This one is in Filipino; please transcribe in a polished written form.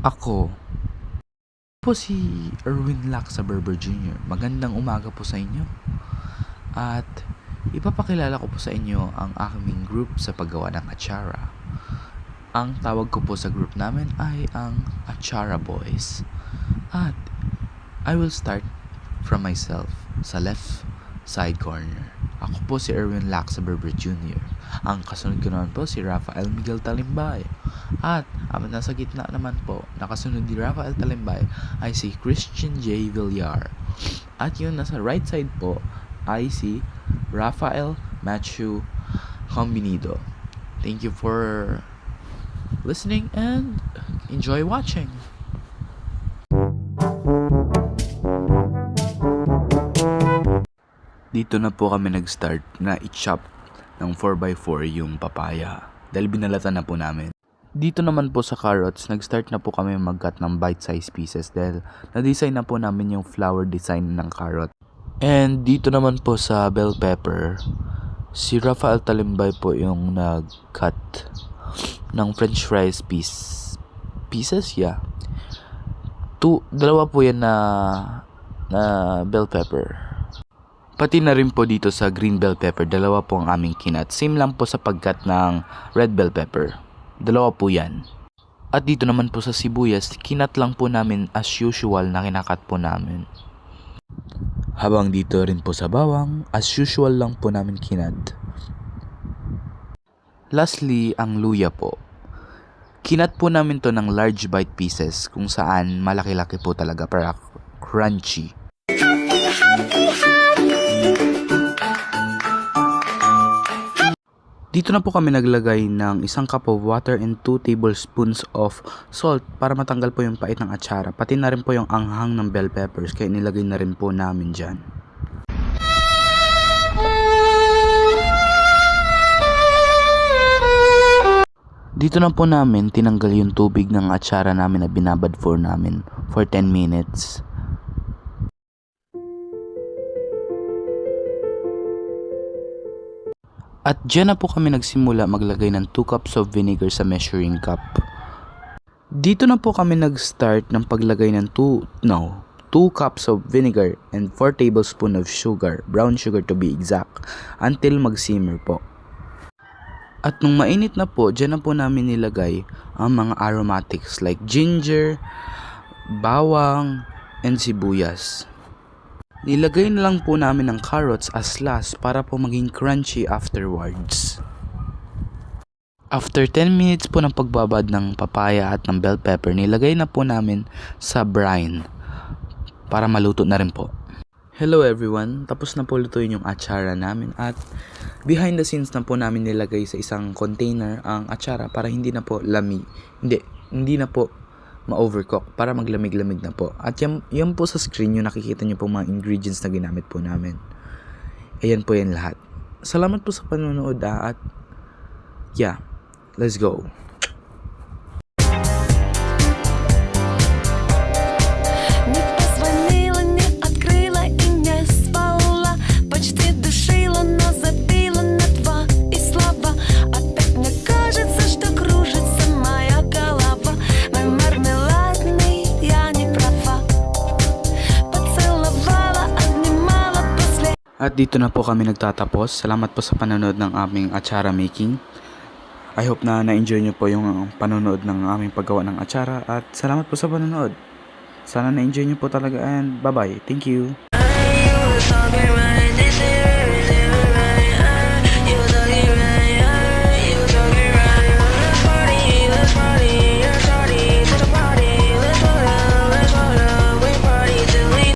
Ako po si Erwin Laksa Berber Jr. Magandang umaga po sa inyo. At ipapakilala ko po sa inyo ang aming group sa paggawa ng atsara. Ang tawag ko po sa group namin ay ang Atsara Boys. At I will start from myself sa left side corner. Ako po si Erwin Laksa Berber Jr. Ang kasunod ko naman po si Rafael Miguel Talimbay. At ang nasa gitna naman po, nakasunod ni Rafael Talimbay ay si Christian J. Villar. At yung nasa right side po ay si Rafael Matthew Combinido. Thank you for listening and enjoy watching. Dito na po kami nag-start na i-chop ng 4x4 yung papaya dahil binalatan na po namin. Dito naman po sa carrots, nag-start na po kami mag-cut ng bite-sized pieces dahil na-design na po namin yung flower design ng carrot. And dito naman po sa bell pepper, si Rafael Talimbay po yung nag-cut ng french fries pieces, yeah. Dalawa po yan na bell pepper. Pati na rin po dito sa green bell pepper, dalawa po ang aming kinat. Same lang po sa pagkat ng red bell pepper. Dalawa po yan. At dito naman po sa sibuyas, kinat lang po namin as usual na kinakat po namin. Habang dito rin po sa bawang, as usual lang po namin kinat. Lastly, ang luya po. Kinat po namin to ng large bite pieces kung saan malaki-laki po talaga para crunchy. Dito na po kami naglagay ng 1 cup of water and 2 tablespoons of salt para matanggal po yung pait ng atsara. Pati na rin po yung anghang ng bell peppers kaya nilagay na rin po namin dyan. Dito na po namin tinanggal yung tubig ng atsara namin na binabad for namin for 10 minutes. At dyan na po kami nagsimula maglagay ng 2 cups of vinegar sa measuring cup. Dito na po kami nag-start ng paglagay ng 2 cups of vinegar and 4 tablespoons of sugar, brown sugar to be exact, until mag-simmer po. At nung mainit na po, dyan na po namin nilagay ang mga aromatics like ginger, bawang, and sibuyas. Nilagay na lang po namin ang carrots as last para po maging crunchy afterwards. After 10 minutes po ng pagbabad ng papaya at ng bell pepper, nilagay na po namin sa brine para maluto na rin po. Hello everyone, tapos na po lutuin yung atsara namin at behind the scenes na po namin nilagay sa isang container ang atsara para hindi na po hindi na po ma-overcook para maglamig-lamig na po. At yan po sa screen yung nakikita nyo po mga ingredients na ginamit po namin. Ayan po yan lahat. Salamat po sa panonood at yeah, let's go. At dito na po kami nagtatapos. Salamat po sa panonood ng aming atsara making. I hope na na-enjoy nyo po yung panonood ng aming paggawa ng atsara. At salamat po sa panonood. Sana na-enjoy nyo po talaga and bye-bye. Thank you.